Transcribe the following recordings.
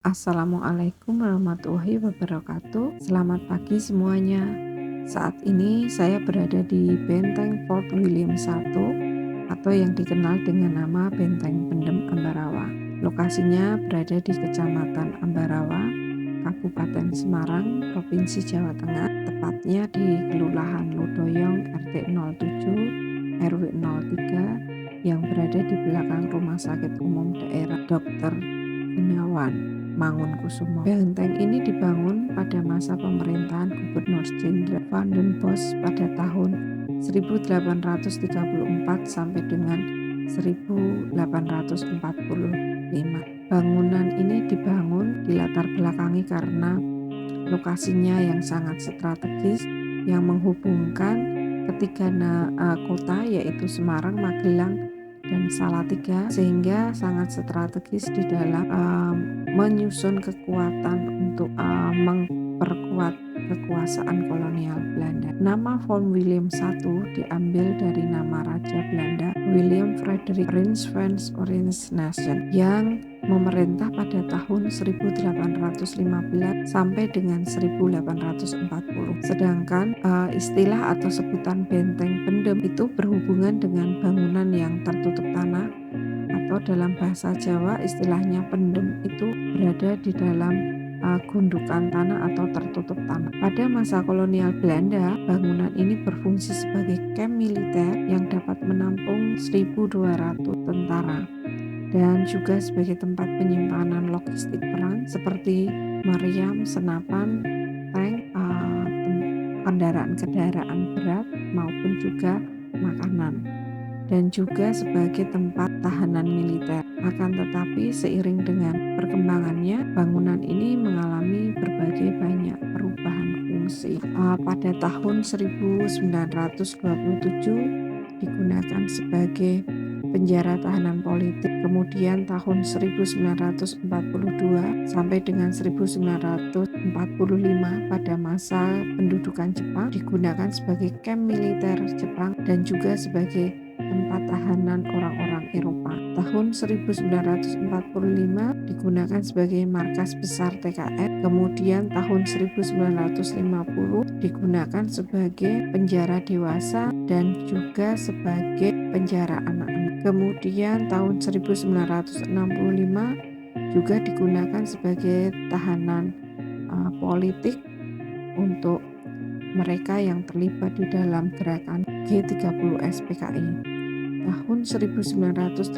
Assalamualaikum warahmatullahi wabarakatuh. Selamat pagi semuanya. Saat ini saya berada di Benteng Fort William I atau yang dikenal dengan nama Benteng Pendem Ambarawa. Lokasinya berada di Kecamatan Ambarawa, Kabupaten Semarang, Provinsi Jawa Tengah, tepatnya di Kelurahan Ludoyong RT 07 RW 03 yang berada di belakang Rumah Sakit Umum Daerah Dr. Gunawan Mangunkusumo. Benteng ini dibangun pada masa pemerintahan Gubernur Jenderal Van den Bosch pada tahun 1834 sampai dengan 1845. Bangunan ini dibangun dilatar belakangi karena lokasinya yang sangat strategis yang menghubungkan ketiga kota yaitu Semarang, Magelang, dan Salatiga, sehingga sangat strategis di dalam menyusun kekuatan untuk memperkuat kekuasaan kolonial Belanda. Nama Fort William I diambil dari nama Raja Belanda William Frederick Prince van Orange-Nassau yang memerintah pada tahun 1815 sampai dengan 1840. Sedangkan istilah atau sebutan benteng pendem itu berhubungan dengan bangunan yang tertutup tanah, atau dalam bahasa Jawa istilahnya pendem itu berada di dalam gundukan tanah atau tertutup tanah. Pada masa kolonial Belanda, bangunan ini berfungsi sebagai kamp militer yang dapat menampung 1.200 tentara dan juga sebagai tempat penyimpanan logistik perang seperti meriam, senapan, tank, kendaraan-kendaraan berat maupun juga makanan, dan juga sebagai tempat tahanan militer. Akan tetapi seiring dengan perkembangannya, bangunan ini mengalami berbagai banyak perubahan fungsi. Pada tahun 1927 digunakan sebagai penjara tahanan politik, kemudian tahun 1942 sampai dengan 1945 pada masa pendudukan Jepang digunakan sebagai kamp militer Jepang dan juga sebagai tempat tahanan orang-orang Eropa. Tahun 1945 digunakan sebagai markas besar TKN, kemudian tahun 1950 digunakan sebagai penjara dewasa dan juga sebagai penjara anak-anak. Kemudian tahun 1965 juga digunakan sebagai tahanan politik untuk mereka yang terlibat di dalam gerakan G30 SPKI. Tahun 1985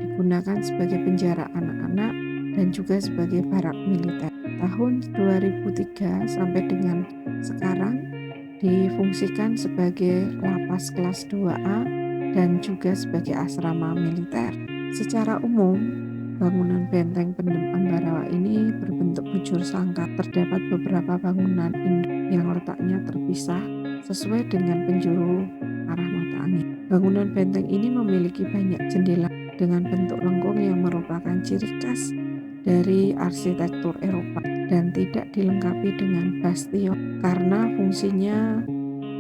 digunakan sebagai penjara anak-anak dan juga sebagai barak militer. Tahun 2003 sampai dengan sekarang difungsikan sebagai lapas kelas 2A dan juga sebagai asrama militer. Secara umum, bangunan benteng pendem Ambarawa ini berbentuk bujur sangkar. Terdapat beberapa bangunan induk yang letaknya terpisah sesuai dengan penjuru arah mata angin. Bangunan benteng ini memiliki banyak jendela dengan bentuk lengkung yang merupakan ciri khas dari arsitektur Eropa dan tidak dilengkapi dengan bastion karena fungsinya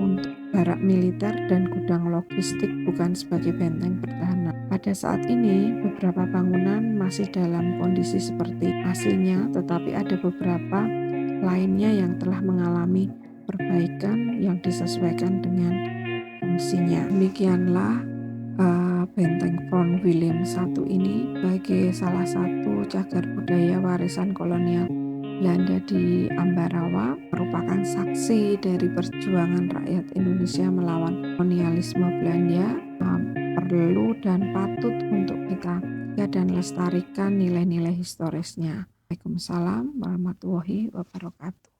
untuk barak militer dan gudang logistik, bukan sebagai benteng pertahanan. Pada saat ini beberapa bangunan masih dalam kondisi seperti aslinya, tetapi ada beberapa lainnya yang telah mengalami perbaikan yang disesuaikan dengan fungsinya. Demikianlah Benteng Fort William I ini sebagai salah satu cagar budaya warisan kolonial Belanda di Ambarawa, merupakan saksi dari perjuangan rakyat Indonesia melawan kolonialisme Belanda. Perlu dan patut untuk kita jaga dan lestarikan nilai-nilai historisnya. Waalaikumsalam warahmatullahi wabarakatuh.